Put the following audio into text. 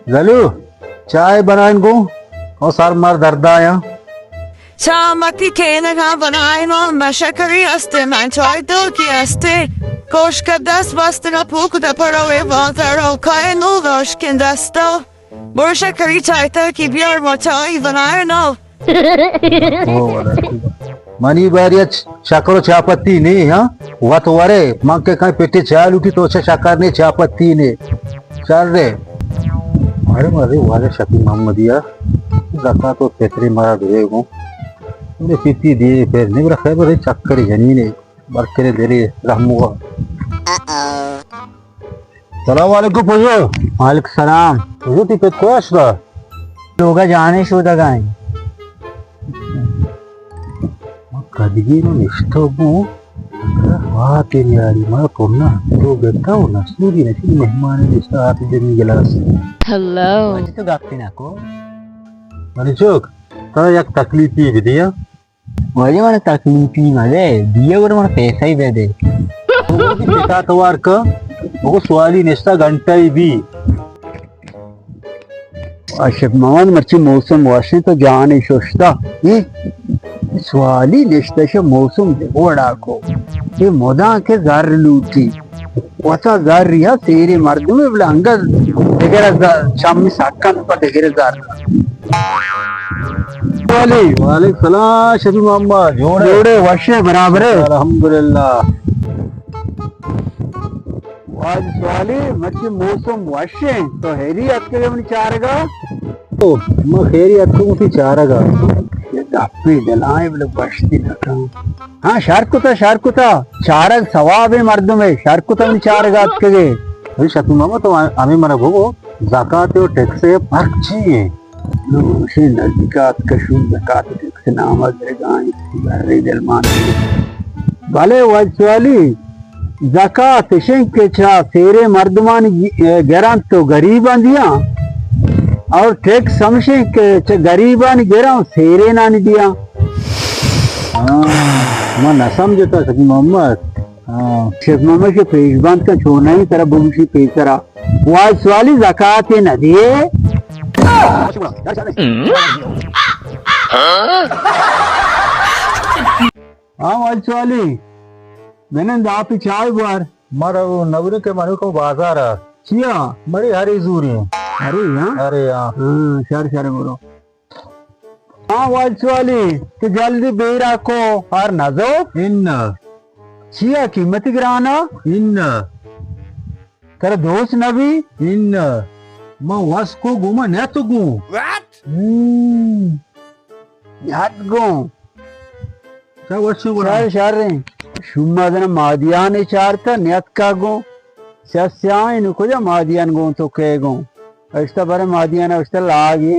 गलू चाय बनाए को और सर मार दर्द आया Tamati kena बनाएनो मशकरी अस्ते मैं चाय दो की अस्ते कोश का दस बस्तना पुक द परोवे वांतरो काय नो दोश किंदस्तो बुर्शा करी चाय तक की बियर मोचाई बनाएनो मनी बारिया शक्कर चापत्ती नहीं हाँ हुआ तो वारे मांग के कहीं पेटे चाय लूटी तो शक्कर ने चापत्ती ने चल रे अरे मारे वाले शक्ति मोहम्मदिया रखा तो तेतरी मारा दे को मुझे पीती दिए फिर नहीं रखा बड़े चक्कर जनी ने बरकरे दे रही रहमुआ सलाम वालेकुम पुजो वालेकुम सलाम पुजो ती पे कोश का लोगा जाने शो दगाएं कदगी नो निष्ठोबू वाह तेरी यारी मां पुन्ना तो बेटा हो ना सूरी नहीं मेहमान ने साथ जमी गिलास Hello. आज तो गाती ना को माने चोक तो एक तकलीफ ही दिया वही mana taklifi male dia baru mana पैसा ही दे दे वो भी पिता तवार का वो सवाली निष्ठा घंटा ही भी अशफ मोहम्मद मर्ची मौसम वाशे तो जान शोशता ये सवाली निष्ठा से मौसम ओड़ा को ये मोदा के जार लूटी वसा जार रिया तेरे मर्द में बलंगा वगैरह शाम में साकन पर वगैरह जार वालेकुम सलाम शफी मोहम्मद जोड़े वर्षे बराबर है अल्हम्दुलिल्लाह आज सवाली मर्ची मौसम वाशे तो हेरी आपके मन चारगा तो मैं खैरी आपको मुझे चारेगा अपने जलाए बोले बस्ती लगा हाँ शारकुता चारग सवाब है मर्द में शारकुता में चारगा आपके गए अरे शफी मोहम्मद तो हमें मना भोगो ज़कात और टैक्स से फर्क चाहिए से नजदीकात कशूर ज़कात टैक्स नाम अजरगान जलमान भले वाली ज़कात के छा सेरे मर्दमान गैरान तो गरीबान दिया और टैक्स समझे के गरीबान गेरा सेरे ना नहीं दिया मैं न समझता शफी मोहम्मद शेख मोहम्मद के पेशबान का छोड़ना ही तेरा बुमशी पेश करा वाली ज़कात न दिए हाँ वाली मैंने आप चाय बार मारा वो नवरे के मनु को बाजार है चिया बड़ी हरी जूरी अरे यहाँ अरे यार शर बोलो हाँ वाली तो जल्दी बेरा को और नजो इन चिया कीमत गिराना इन तेरा दोस्त नबी इन मैं वस को घूमा न तो घूम याद गो क्या वर्षों बड़ा शर शुम्मादन मादियान चारता न्यत का गो सस्यान को जा मादियान गो तो के गो अष्टा बारे मादियान अष्टा लागी